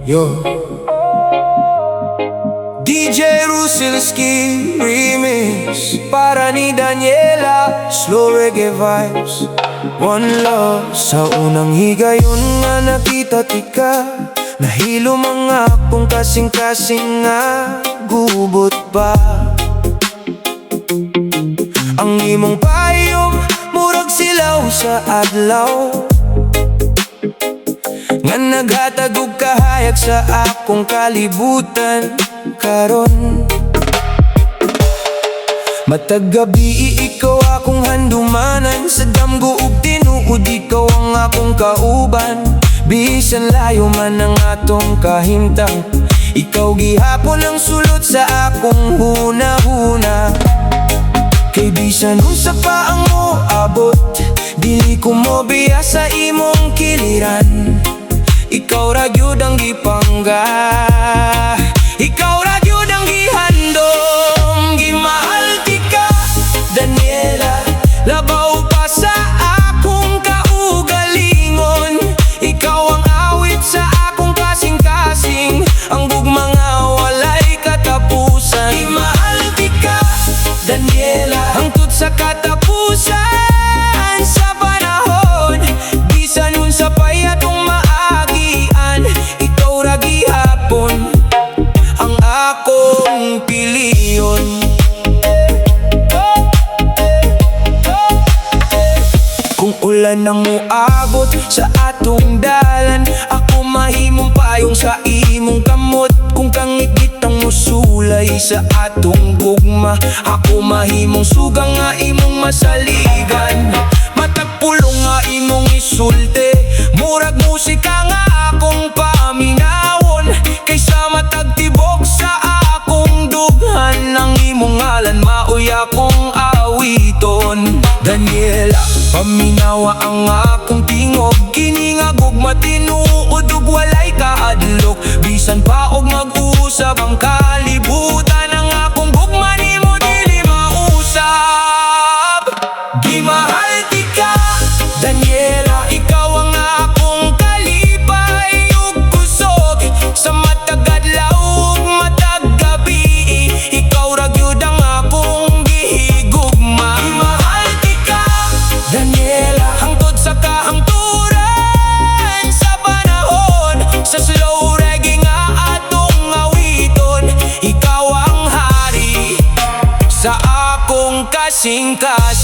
Yo DJ Rusilski Remix para ni Daniela. Slow reggae vibes, one love. Sa unang higayon nga nakita tika, nahilo mga akong kasing-kasing nga gubot pa. Ang imong payong murag silaw sa adlaw, nga naghatag og kahayag sa akong kalibutan karon. Matag gabi ikaw akong handumanan, sa damgo ug tinuod ikaw ang akong kauban. Bisan layo man ang atong kahimtang, ikaw gihapon ang sulod sa akong huna-huna. Kay bisan unsa pa ang moabot, dili ko mobiya sa imong kiliran. Ikaw ra gyud ang gipangga, ikaw ra gyud ang gihandom. Gimahal tika, Daniela, labaw pa sa akong kaugalingon. Ikaw ang awit sa akong kasing-kasing, ang gugma nga walay katapusan. Gimahal tika, Daniela, hangtod sa katapusan sa panahon. Bisan unsa pa'y atong maagian, ikaw ra gihapon ang akong piliyon. Kung ulan ang muabot sa atong dalan, ako mahimong payong sa imong kamot. Kung kangit ang musulay sa atong gugma, ako mahimong sugang nga imong masaligan. Matagpulong nga imong isulti, murag musika nga akong paminawon. Kaysa matagtibok sa akong dughan, ang imong ngalan maoy akong awiton. Daniela, paminawa ang akong tingog, kini nga gugma tinuod ug walay kaadlok. Bisan pa og mag-usab ang kalibutan, ang akong gugma nimo dili mausab. Gimahal tika, Daniela, ikaw ang akong kalipay ug kusog. Sa matag adlaw ug matag gabi, ikaw ra gyud ang akong gihigugma. Gimahal tika, Daniela, hangtod sa kahangturan sa panahon. Sa slow reggae nga atong awiton, ikaw ang hari sa akong kasing-kasing.